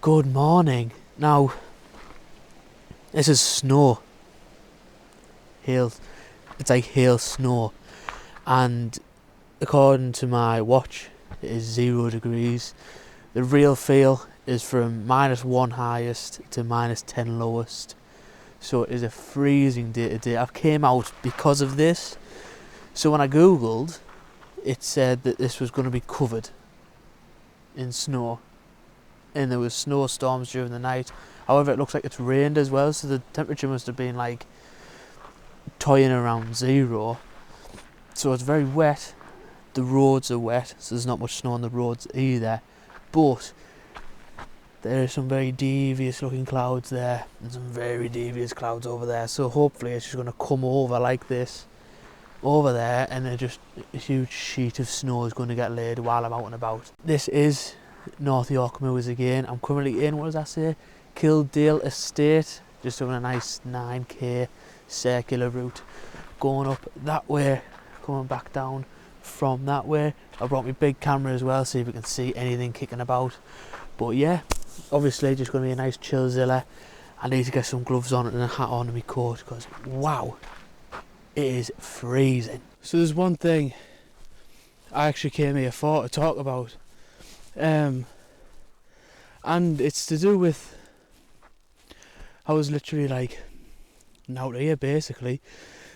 Good morning. Now, this is snow. Hail. It's like hail snow. And according to my watch, it is 0 degrees. The real feel is from -1 highest to -10 lowest. So it is a freezing day today. I've came out because of this. So when I googled, it said that this was going to be covered in snow. And there was snowstorms during the night. However, it looks like it's rained as well, so the temperature must have been like toying around 0. So it's very wet. The roads are wet, so there's not much snow on the roads either. But there are some very devious looking clouds there, and some very devious clouds over there. So hopefully it's just going to come over like this, over there, and then just a huge sheet of snow is going to get laid while I'm out and about. This is Nork York Moors again. I'm currently in, what does that say? Kildale Estate, just doing a nice 9k circular route, going up that way, coming back down from that way. I brought my big camera as well, see if we can see anything kicking about. But yeah, obviously just going to be a nice chill zilla. I need to get some gloves on and a hat on and my coat, because wow, it is freezing. So there's one thing I actually came here for to talk about. And it's to do with, I was literally like out here basically.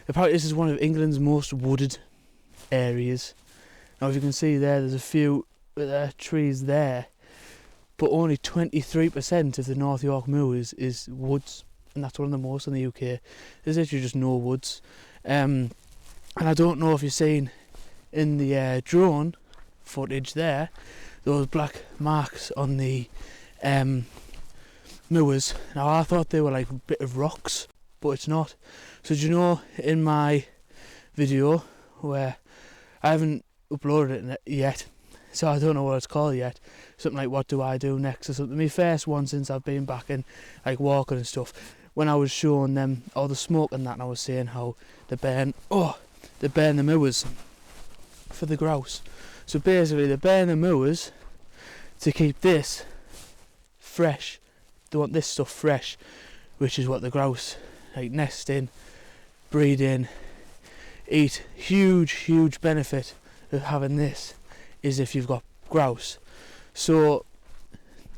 Apparently this is one of England's most wooded areas. Now as you can see there's a few trees there, but only 23% of the Nork York Moors is woods, and that's one of the most in the UK. There's literally just no woods. And I don't know if you've seen in the drone footage there, those black marks on the moors. Now I thought they were like a bit of rocks, but it's not. So do you know, in my video where I haven't uploaded it yet, so I don't know what it's called yet, something like what do I do next or something, my first one since I've been back in like walking and stuff, when I was showing them all the smoke and that, and I was saying how they burn the moors for the grouse. So basically they burn the moors to keep this fresh. They want this stuff fresh, which is what the grouse like nest in, breed in, eat. Huge benefit of having this is if you've got grouse. So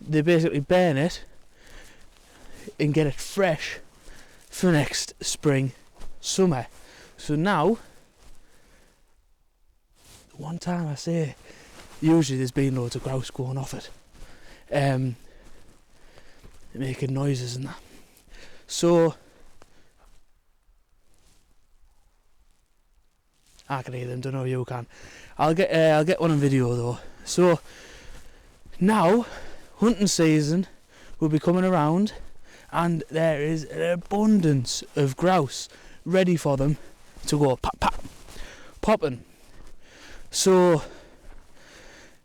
they basically burn it and get it fresh for next spring, summer. So now, one time I say, usually there's been loads of grouse going off it, making noises and that. So I can hear them, don't know if you can. I'll get one on video though. So now hunting season will be coming around, and there is an abundance of grouse ready for them to go popping. So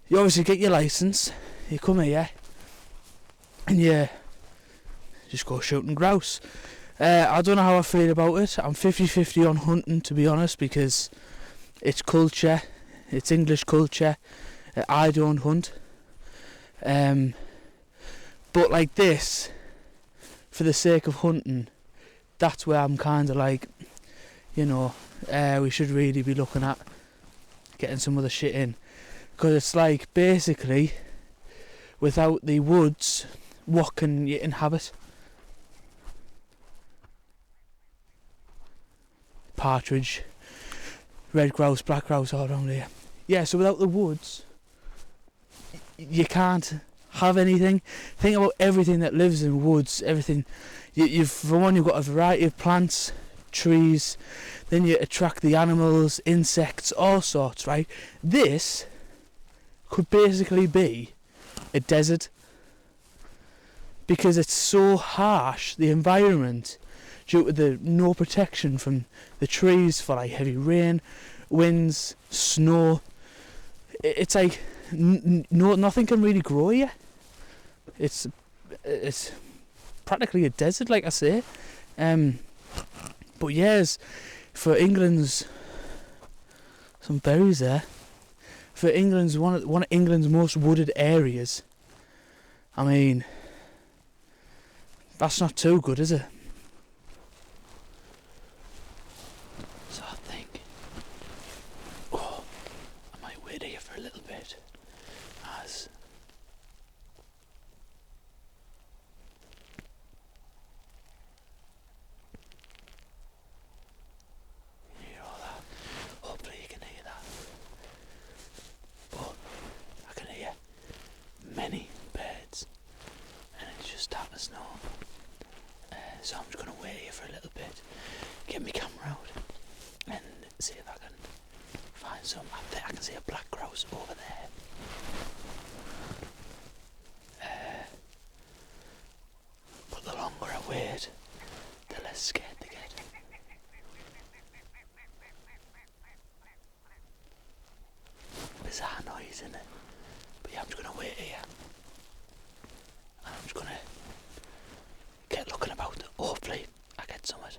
you obviously get your license, you come here and you just go shooting grouse. I don't know how I feel about it. I'm 50-50 on hunting, to be honest, because it's culture, it's English culture. I don't hunt, but like this, for the sake of hunting, that's where I'm kind of like, you know, we should really be looking at getting some other shit in, because it's like basically without the woods, what can you inhabit? Partridge, red grouse, black grouse all around here. Yeah, so without the woods you can't have anything. Think about everything that lives in woods. Everything you've for one, you've got a variety of plants, trees, then you attract the animals, insects, all sorts, right? This could basically be a desert, because it's so harsh, the environment, due to the no protection from the trees for like heavy rain, winds, snow. It's like nothing can really grow here. It's practically a desert, like I say. But yes, for England's, some berries there. For England's one of England's most wooded areas. I mean, That's not too good, is it? So I think, I might wait here for a little bit, as you hear all that. Hopefully you can hear that. But I can hear many birds, and it's just starting to snow. So I'm just going to wait here for a little bit, get my camera out, and see if I can find some. I think I can see a black grouse over there. But the longer I wait, the less scared they get. Bizarre noise, isn't it? But yeah, I'm just going to wait here. And I'm just going to get looking about. Hopefully I get something.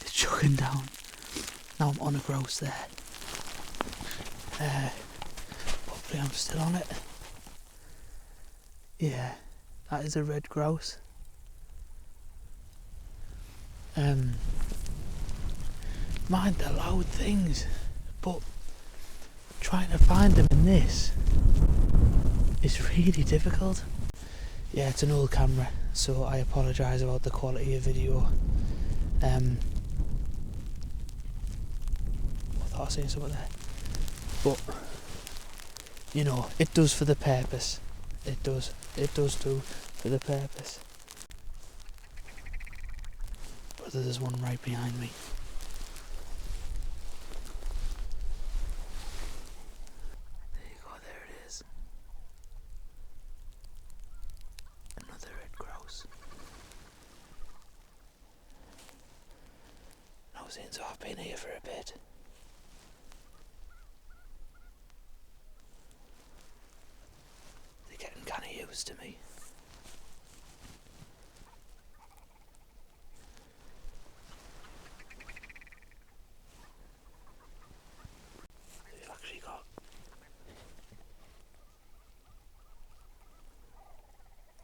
It's chugging down. Now I'm on a grouse there. Hopefully I'm still on it. Yeah, that is a red grouse. Mind the loud things, but trying to find them in this is really difficult. Yeah, it's an old camera, so I apologise about the quality of video. I thought I seen something there, but you know, it does for the purpose. It does do for the purpose. But there's one right behind me. There you go, there it is. Another red grouse. Now since I've been here for a bit. They're getting kind of used to me. We've actually got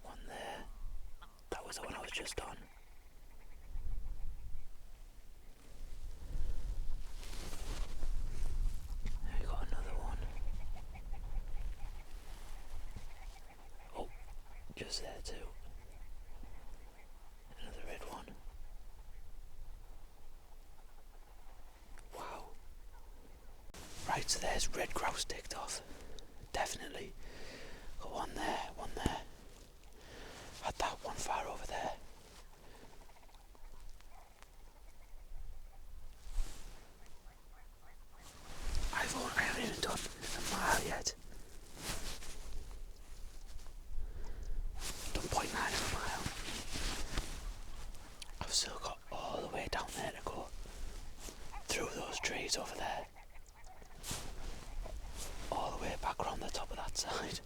one there. That was the one I was just on. We got another one. Oh, just there too. Another red one. Wow. Right, so there's red grouse ticked off. Definitely. Got one there, one there. Had that one far over there. I haven't even done a mile yet. Done 0.9 of a mile. I've still got all the way down there to go. Through those trees over there. All the way back around the top of that side.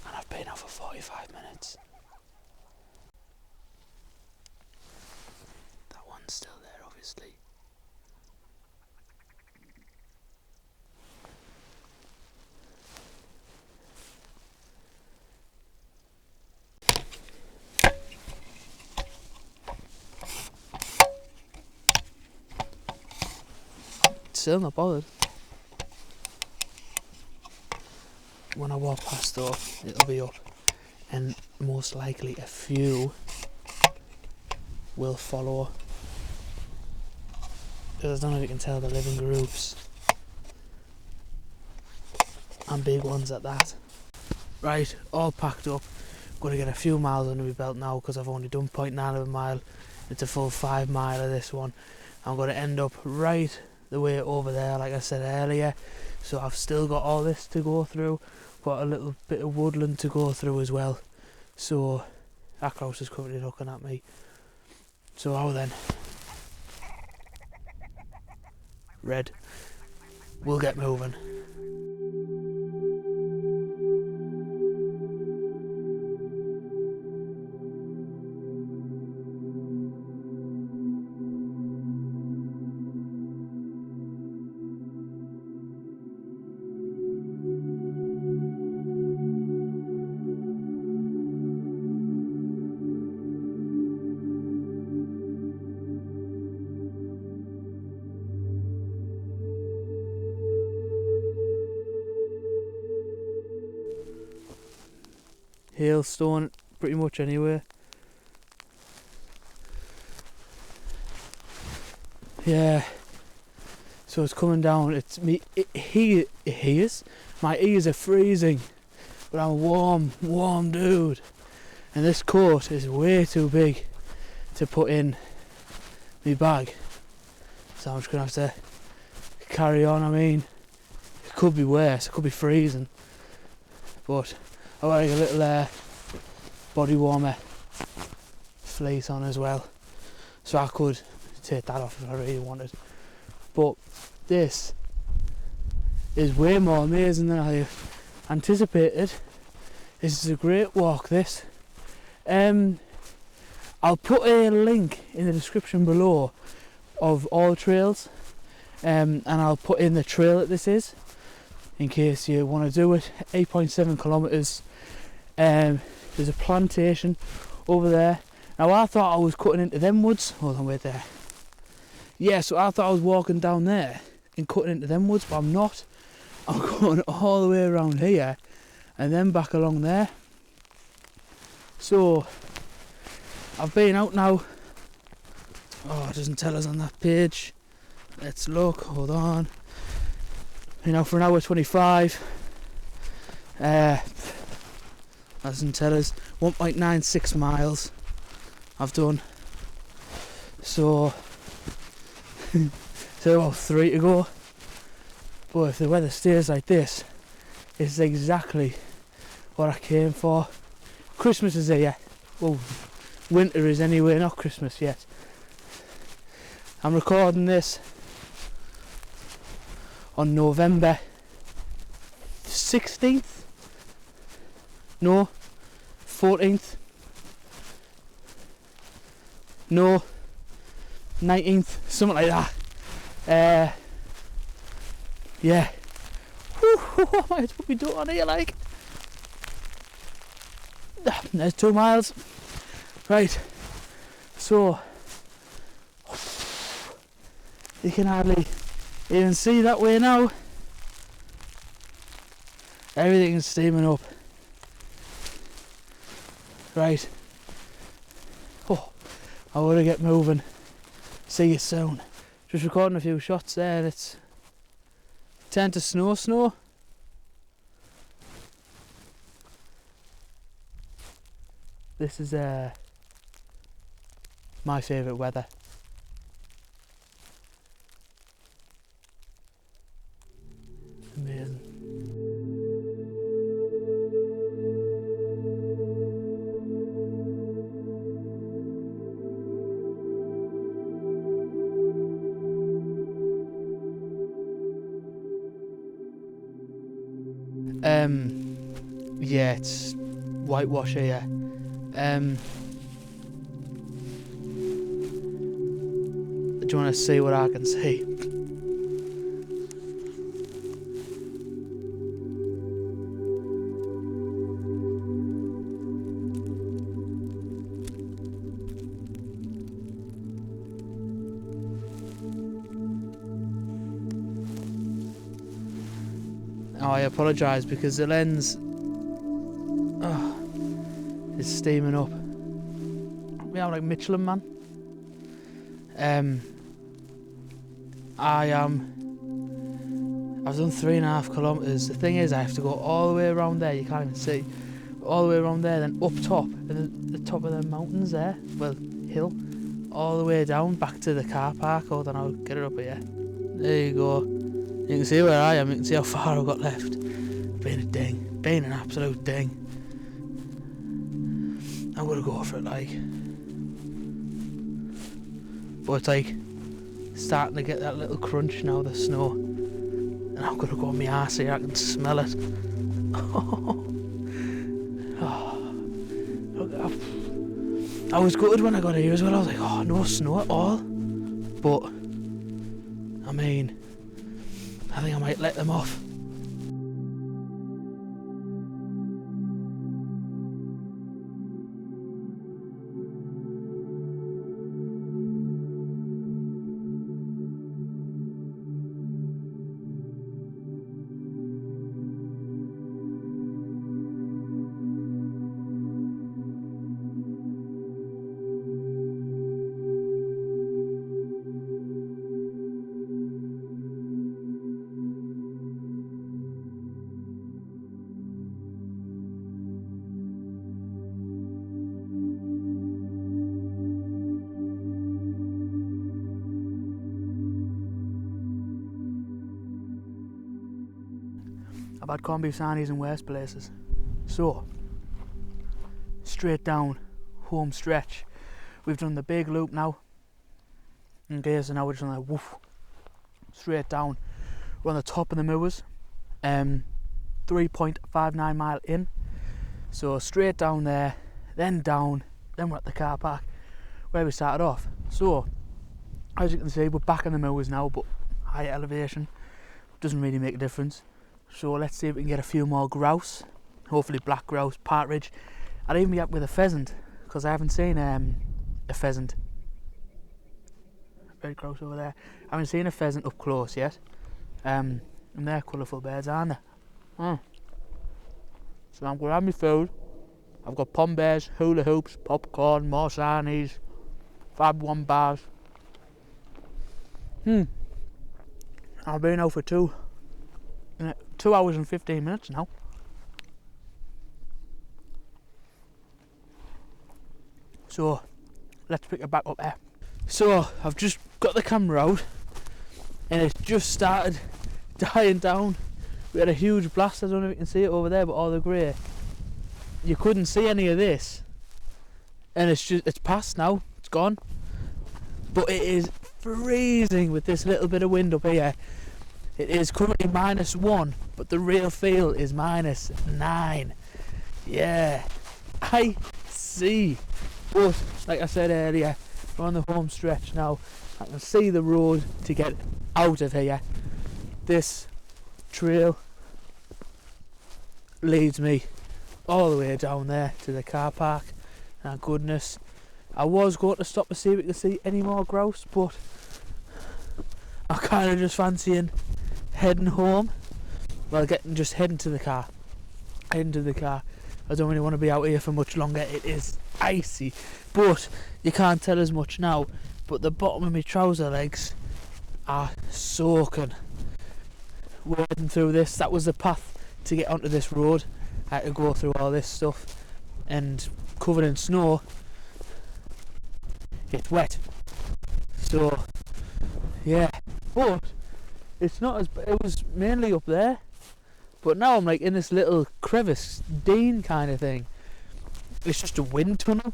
And I've been out for 45 minutes. That one's still there, obviously. Still not bothered. When I walk past though, it'll be up, and most likely a few will follow. Because I don't know if you can tell, they live in groups, and big ones at that. Right, all packed up. Going to get a few miles under my belt now because I've only done 0.9 of a mile. It's a full 5 mile of this one. I'm going to end up right the way over there, like I said earlier. So I've still got all this to go through. Got a little bit of woodland to go through as well. So that grouse is currently looking at me. So how then? Red. We'll get moving. hailstone pretty much anyway. Yeah, so it's coming down. It's me. Ears. My ears are freezing, but I'm a warm dude. And this coat is way too big to put in my bag, so I'm just gonna have to carry on. I mean, it could be worse. It could be freezing, but I'm wearing a little body warmer fleece on as well, so I could take that off if I really wanted. But this is way more amazing than I anticipated. This is a great walk, this. I'll put a link in the description below of AllTrails, and I'll put in the trail that this is in case you want to do it. 8.7 kilometres. There's a plantation over there. Now I thought I was cutting into them woods. Hold on, wait there. Yeah, so I thought I was walking down there and cutting into them woods, but I'm not. I'm going all the way around here and then back along there. So I've been out now. Oh, it doesn't tell us on that page. Let's look, hold on. Been out for an hour 25. That doesn't tell us. 1.96 miles I've done. So about 3 to go. But if the weather stays like this, it's exactly what I came for. Christmas is here. Well, winter is anyway, not Christmas yet. I'm recording this on November 16th? No, 14th? No, 19th, something like that. Yeah. What am I supposed to be doing on here, like? There's 2 miles. Right. So you can hardly even see that way now. Everything's steaming up. Right. Oh, I want to get moving. See you soon. Just recording a few shots there. It's turned to snow. This is my favourite weather. Amazing. Yeah, it's whitewash here. Do you want to see what I can see? Oh, I apologise because the lens is steaming up. We are like Michelin Man. I've done 3.5 kilometres. The thing is, I have to go all the way around there. You can't even see. All the way around there, then up top, and the top of the mountains there. Well, hill, all the way down back to the car park. Hold on, I'll get it up here. There you go. You can see where I am. You can see how far I've got left. Been a ding. Been an absolute ding. I'm gonna go for it, like. But it's like starting to get that little crunch now, the snow. And I'm gonna go on my arse here, I can smell it. Look, I was gutted when I got here as well. I was like, oh, no snow at all. But, I mean, I think I might let them off. I've had corned beef sarnies in worse places. So, straight down, home stretch. We've done the big loop now. Okay, so now we're just on like woof, straight down. We're on the top of the moors, 3.59 mile in. So straight down there, then down, then we're at the car park where we started off. So, as you can see, we're back in the moors now, but higher elevation. Doesn't really make a difference. So let's see if we can get a few more grouse. Hopefully black grouse, partridge. I'd even be up with a pheasant, because I haven't seen a pheasant. Red grouse over there. I haven't seen a pheasant up close yet. And they're colourful birds, aren't they? So I'm going to have my food. I've got pom bears, hula hoops, popcorn, more sarnies, Fab 1 bars. I've been out for 2 hours and 15 minutes now. So let's pick it back up there. So I've just got the camera out and it's just started dying down. We had a huge blast. I don't know if you can see it over there, but all the grey, you couldn't see any of this, and it's past now, it's gone. But it is freezing with this little bit of wind up here. It is currently -1, but the real feel is -9. Yeah, I see. But like I said earlier, we're on the home stretch now. I can see the road to get out of here. This trail leads me all the way down there to the car park. Thank goodness. I was going to stop to see if we could see any more grouse, but I'm kind of just fancying heading home. Well, just heading to the car. Heading to the car. I don't really want to be out here for much longer. It is icy, but you can't tell as much now, but the bottom of my trouser legs are soaking. Wading through this, that was the path to get onto this road. I had to go through all this stuff and covered in snow. It's wet, so yeah, but it's not as it was mainly up there, but now I'm like in this little crevice Dean kind of thing. It's just a wind tunnel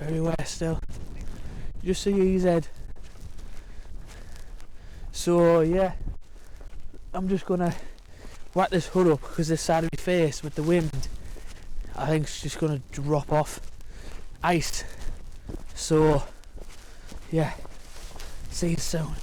everywhere still. You just see his head. So yeah, I'm just gonna whack this hood up because this side of my face with the wind, I think it's just gonna drop off ice. So yeah, see you soon.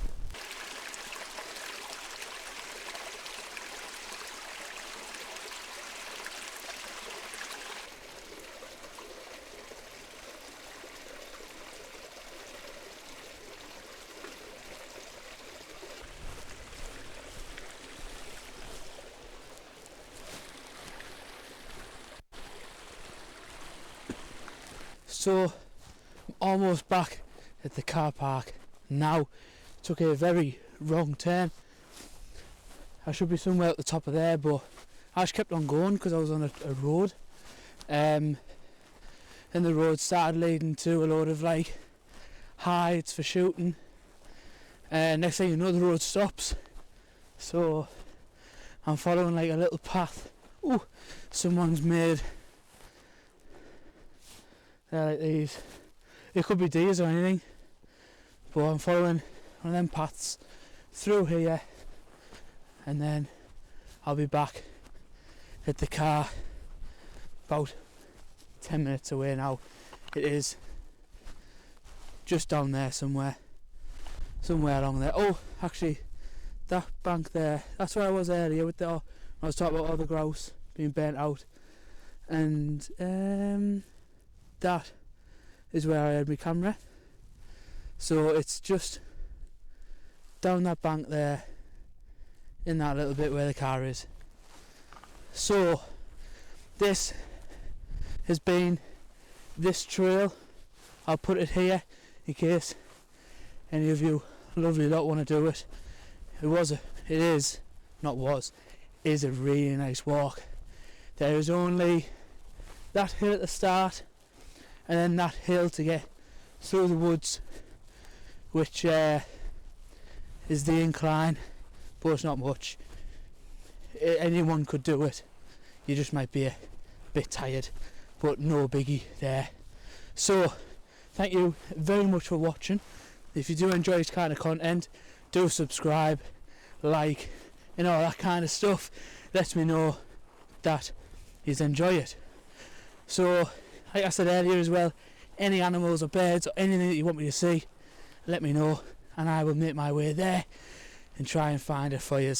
So I'm almost back at the car park now. Took a very wrong turn. I should be somewhere at the top of there, but I just kept on going because I was on a road, and the road started leading to a load of like hides for shooting, and next thing you know the road stops. So I'm following like a little path. Ooh, someone's made. They're like these. It could be deers or anything, but I'm following one of them paths through here, and then I'll be back at the car about 10 minutes away now. It is just down there somewhere along there. Oh, actually, that bank there, that's where I was earlier with I was talking about all the grouse being burnt out, and that is where I had my camera. So it's just down that bank there, in that little bit where the car is. So this has been this trail. I'll put it here in case any of you lovely lot want to do it. Is a really nice walk. There is only that hill at the start, and then that hill to get through the woods, which is the incline, but it's not much. Anyone could do it, you just might be a bit tired, but no biggie there. So thank you very much for watching. If you do enjoy this kind of content, do subscribe, like, and all that kind of stuff. Let me know that you enjoy it. So like I said earlier as well, any animals or birds or anything that you want me to see, let me know and I will make my way there and try and find it for you.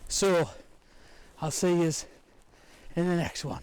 So I'll see you in the next one.